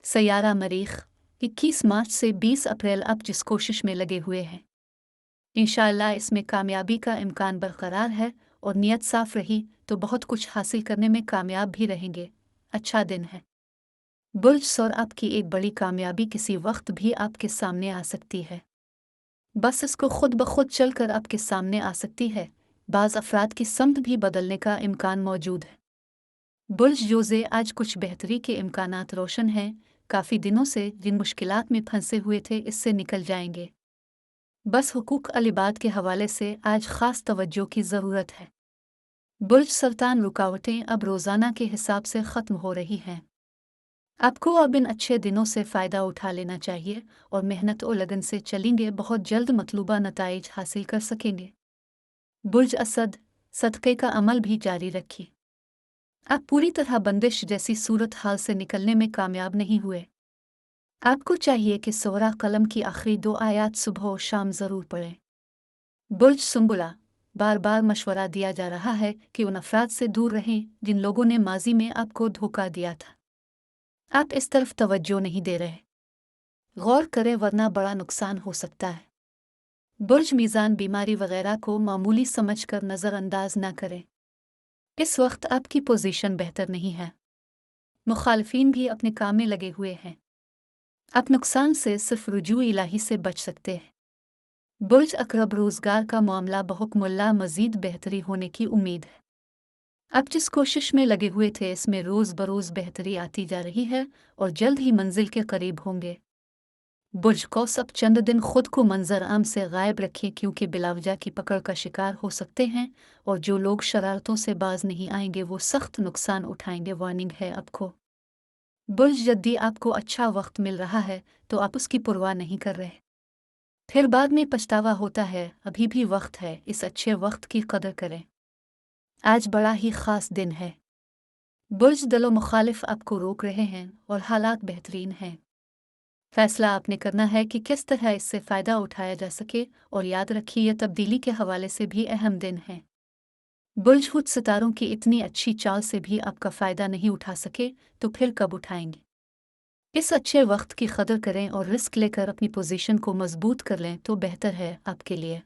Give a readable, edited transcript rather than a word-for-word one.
सैयारा मरीख 21 मार्च से 20 अप्रैल आप जिस कोशिश में लगे हुए हैं, इंशाअल्लाह इसमें कामयाबी का इम्कान बरकरार है और नीयत साफ रही तो बहुत कुछ हासिल करने में कामयाब भी रहेंगे। अच्छा दिन है। बुर्ज सौर आपकी एक बड़ी कामयाबी किसी वक्त भी आपके सामने आ सकती है। बस इसको खुद ब खुद चल कर आपके सामने आ सकती है। बाज़ अफराद की समत भी बदलने का इम्कान मौजूद है। बुर्ज जोज़े आज कुछ बेहतरी के इम्कानात रोशन हैं। काफ़ी दिनों से जिन मुश्किलात में फंसे हुए थे इससे निकल जाएंगे। बस हुकूक अलिबाद के हवाले से आज ख़ास तवज्जो की ज़रूरत है। बुर्ज सरतान रुकावटें अब रोज़ाना के हिसाब से ख़त्म हो रही हैं। आपको अब इन अच्छे दिनों से फ़ायदा उठा लेना चाहिए और मेहनत और लगन से चलेंगे बहुत जल्द मतलूबा नताइज हासिल कर सकेंगे। बुर्ज असद सदक़े का अमल भी जारी रखिए। आप पूरी तरह बंदिश जैसी सूरत हाल से निकलने में कामयाब नहीं हुए। आपको चाहिए कि सोरा कलम की आखिरी 2 आयात सुबह और शाम ज़रूर पढ़ें। बुर्ज सुंबुला बार बार मशवरा दिया जा रहा है कि उन अफराद से दूर रहें जिन लोगों ने माजी में आपको धोखा दिया था। आप इस तरफ तवज्जो नहीं दे रहे। गौर करें वरना बड़ा नुकसान हो सकता है। बुर्ज मीज़ान बीमारी वगैरह को मामूली समझकर नज़रअंदाज न करें। इस वक्त आपकी पोजीशन बेहतर नहीं है। मुखालफीन भी अपने काम में लगे हुए हैं। आप नुकसान से सिर्फ रुजू इलाही से बच सकते हैं। बुर्ज अकरब रोज़गार का मामला बहुकमुल्ला मज़ीद बेहतरी होने की उम्मीद है। आप जिस कोशिश में लगे हुए थे इसमें रोज़ बरोज़ बेहतरी आती जा रही है और जल्द ही मंजिल के करीब होंगे। बुर्ज कौस अब चंद दिन खुद को मंजर आम से गायब रखें क्योंकि बिलावजा की पकड़ का शिकार हो सकते हैं और जो लोग शरारतों से बाज नहीं आएंगे वो सख्त नुकसान उठाएंगे। वार्निंग है आपको। बुर्ज जद्दी आपको अच्छा वक्त मिल रहा है तो आप उसकी परवाह नहीं कर रहे, फिर बाद में पछतावा होता है। अभी भी वक्त है, इस अच्छे वक्त की कदर करें। आज बड़ा ही ख़ास दिन है। बुर्ज दलो मुखालिफ आपको रोक रहे हैं और हालात बेहतरीन हैं। फैसला आपने करना है कि किस तरह इससे फ़ायदा उठाया जा सके और याद रखिए यह तब्दीली के हवाले से भी अहम दिन है। बुर्ज खुद सितारों की इतनी अच्छी चाल से भी आपका फ़ायदा नहीं उठा सके तो फिर कब उठाएंगे। इस अच्छे वक्त की कदर करें और रिस्क लेकर अपनी पोजीशन को मजबूत कर लें तो बेहतर है आपके लिए।